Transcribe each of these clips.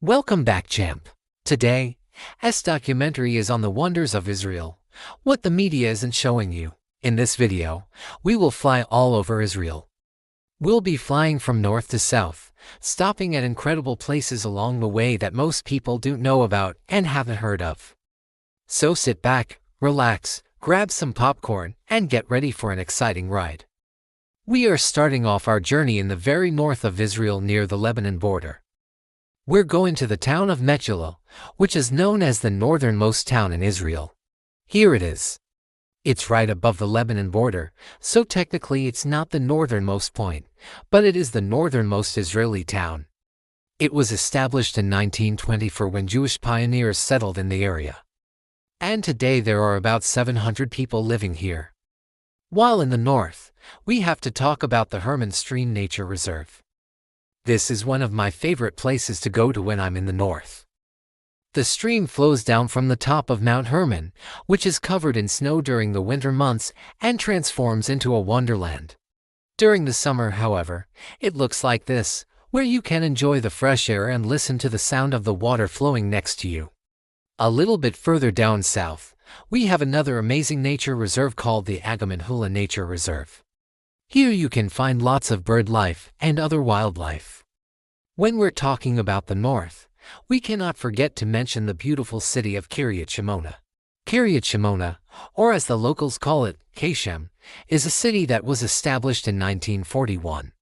Welcome back, champ. Today, S documentary is on the wonders of Israel, what the media isn't showing you. In this video, we will fly all over Israel. We'll be flying from north to south, stopping at incredible places along the way that most people don't know about and haven't heard of. So sit back, relax, grab some popcorn, and get ready for an exciting ride. We are starting off our journey in the very north of Israel near the Lebanon border. We're going to the town of Metjalel, which is known as the northernmost town in Israel. Here it is. It's right above the Lebanon border, so technically it's not the northernmost point, but it is the northernmost Israeli town. It was established in 1924 when Jewish pioneers settled in the area. And today there are about 700 people living here. While in the north, we have to talk about the Hermon Stream Nature Reserve. This is one of my favorite places to go to when I'm in the north. The stream flows down from the top of Mount Hermon, which is covered in snow during the winter months, and transforms into a wonderland. During the summer, however, it looks like this, where you can enjoy the fresh air and listen to the sound of the water flowing next to you. A little bit further down south, we have another amazing nature reserve called the Agaman Hula Nature Reserve. Here you can find lots of bird life and other wildlife. When we're talking about the north, we cannot forget to mention the beautiful city of Kiryat Shimona. Kiryat Shimona, or as the locals call it, Kashem, is a city that was established in 1941.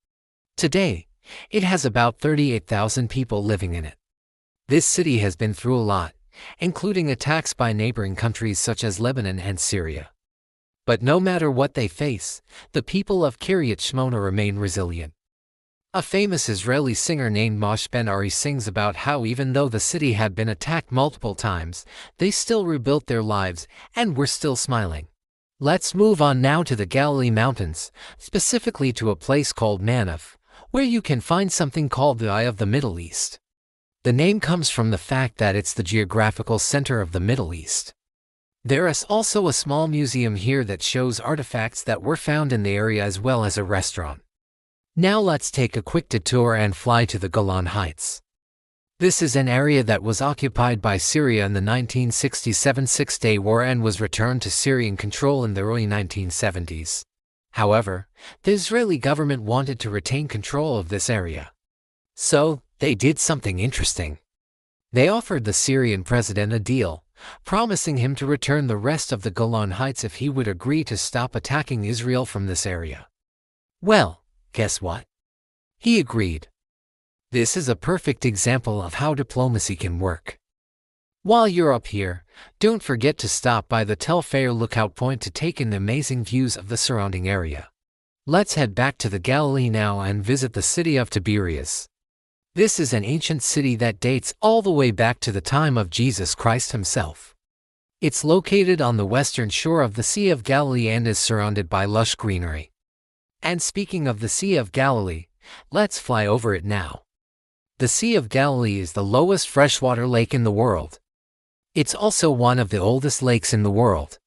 Today, it has about 38,000 people living in it. This city has been through a lot, including attacks by neighboring countries such as Lebanon and Syria. But no matter what they face, the people of Kiryat Shimona remain resilient. A famous Israeli singer named Moshe Ben-Ari sings about how even though the city had been attacked multiple times, they still rebuilt their lives and were still smiling. Let's move on now to the Galilee Mountains, specifically to a place called Manaf, where you can find something called the Eye of the Middle East. The name comes from the fact that it's the geographical center of the Middle East. There is also a small museum here that shows artifacts that were found in the area as well as a restaurant. Now let's take a quick detour and fly to the Golan Heights. This is an area that was occupied by Syria in the 1967 Six-Day War and was returned to Syrian control in the early 1970s. However, the Israeli government wanted to retain control of this area. So, they did something interesting. They offered the Syrian president a deal, promising him to return the rest of the Golan Heights if he would agree to stop attacking Israel from this area. Well, guess what? He agreed. This is a perfect example of how diplomacy can work. While you're up here, don't forget to stop by the Tel Fair lookout point to take in the amazing views of the surrounding area. Let's head back to the Galilee now and visit the city of Tiberias. This is an ancient city that dates all the way back to the time of Jesus Christ himself. It's located on the western shore of the Sea of Galilee and is surrounded by lush greenery. And speaking of the Sea of Galilee, let's fly over it now. The Sea of Galilee is the lowest freshwater lake in the world. It's also one of the oldest lakes in the world.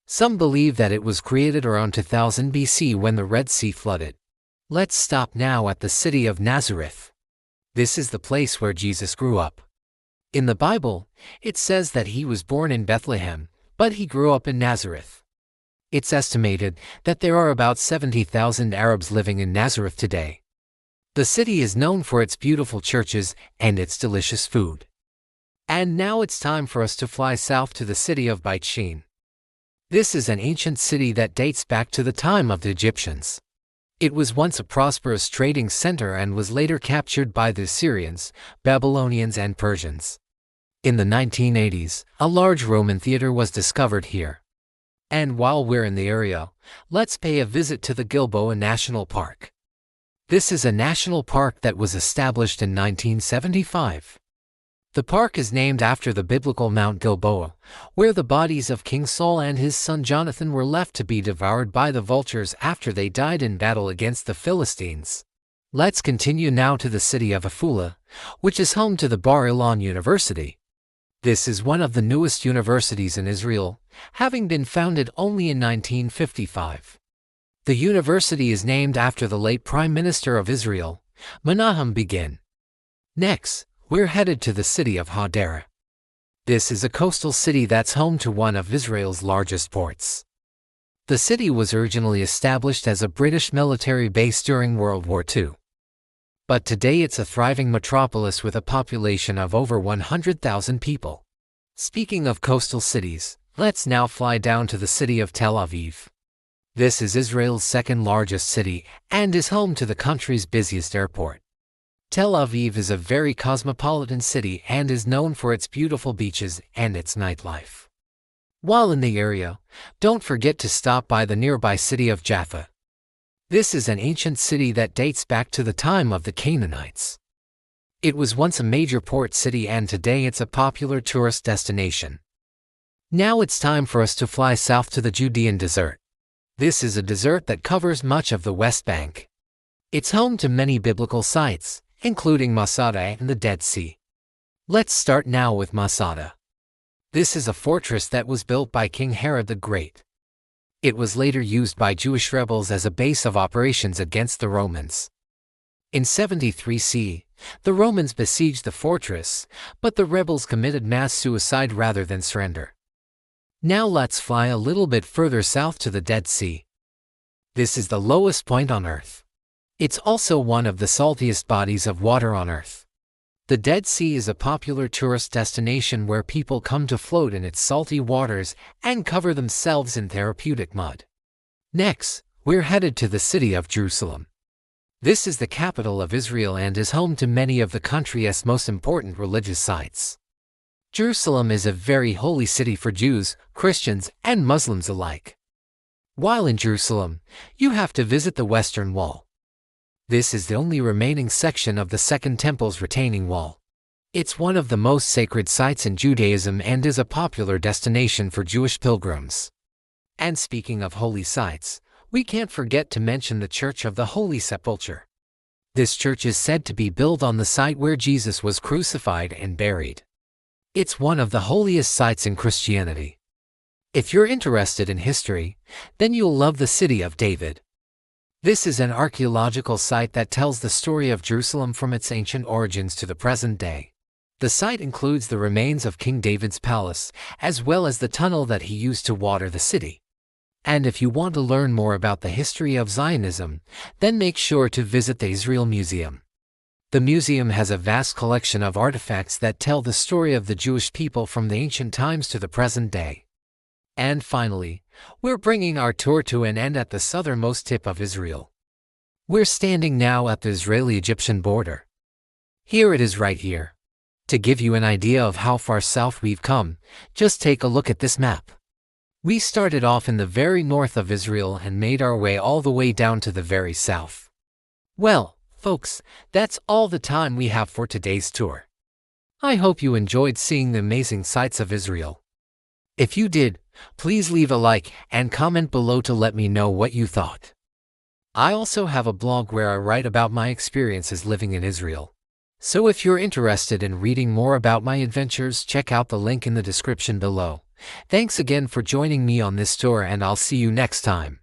Some believe that it was created around 2000 BC when the Red Sea flooded. Let's stop now at the city of Nazareth. This is the place where Jesus grew up. In the Bible, it says that he was born in Bethlehem, but he grew up in Nazareth. It's estimated that there are about 70,000 Arabs living in Nazareth today. The city is known for its beautiful churches and its delicious food. And now it's time for us to fly south to the city of Beit Shean. This is an ancient city that dates back to the time of the Egyptians. It was once a prosperous trading center and was later captured by the Assyrians, Babylonians and Persians. In the 1980s, a large Roman theater was discovered here. And while we're in the area, let's pay a visit to the Gilboa National Park. This is a national park that was established in 1975. The park is named after the biblical Mount Gilboa, where the bodies of King Saul and his son Jonathan were left to be devoured by the vultures after they died in battle against the Philistines. Let's continue now to the city of Afula, which is home to the Bar Ilan University. This is one of the newest universities in Israel, having been founded only in 1955. The university is named after the late Prime Minister of Israel, Menahem Begin. Next, we're headed to the city of Hadera. This is a coastal city that's home to one of Israel's largest ports. The city was originally established as a British military base during World War II. But today it's a thriving metropolis with a population of over 100,000 people. Speaking of coastal cities, let's now fly down to the city of Tel Aviv. This is Israel's second largest city and is home to the country's busiest airport. Tel Aviv is a very cosmopolitan city and is known for its beautiful beaches and its nightlife. While in the area, don't forget to stop by the nearby city of Jaffa. This is an ancient city that dates back to the time of the Canaanites. It was once a major port city and today it's a popular tourist destination. Now it's time for us to fly south to the Judean desert. This is a desert that covers much of the West Bank. It's home to many biblical sites, including Masada and the Dead Sea. Let's start now with Masada. This is a fortress that was built by King Herod the Great. It was later used by Jewish rebels as a base of operations against the Romans. In 73 CE, the Romans besieged the fortress, but the rebels committed mass suicide rather than surrender. Now let's fly a little bit further south to the Dead Sea. This is the lowest point on Earth. It's also one of the saltiest bodies of water on Earth. The Dead Sea is a popular tourist destination where people come to float in its salty waters and cover themselves in therapeutic mud. Next, we're headed to the city of Jerusalem. This is the capital of Israel and is home to many of the country's most important religious sites. Jerusalem is a very holy city for Jews, Christians, and Muslims alike. While in Jerusalem, you have to visit the Western Wall. This is the only remaining section of the Second Temple's retaining wall. It's one of the most sacred sites in Judaism and is a popular destination for Jewish pilgrims. And speaking of holy sites, we can't forget to mention the Church of the Holy Sepulchre. This church is said to be built on the site where Jesus was crucified and buried. It's one of the holiest sites in Christianity. If you're interested in history, then you'll love the city of David. This is an archaeological site that tells the story of Jerusalem from its ancient origins to the present day. The site includes the remains of King David's palace, as well as the tunnel that he used to water the city. And if you want to learn more about the history of Zionism, then make sure to visit the Israel Museum. The museum has a vast collection of artifacts that tell the story of the Jewish people from the ancient times to the present day. And finally, we're bringing our tour to an end at the southernmost tip of Israel. We're standing now at the Israeli-Egyptian border. Here it is right here. To give you an idea of how far south we've come, just take a look at this map. We started off in the very north of Israel and made our way all the way down to the very south. Well, folks, that's all the time we have for today's tour. I hope you enjoyed seeing the amazing sights of Israel. If you did, please leave a like and comment below to let me know what you thought. I also have a blog where I write about my experiences living in Israel. So if you're interested in reading more about my adventures, check out the link in the description below. Thanks again for joining me on this tour and I'll see you next time.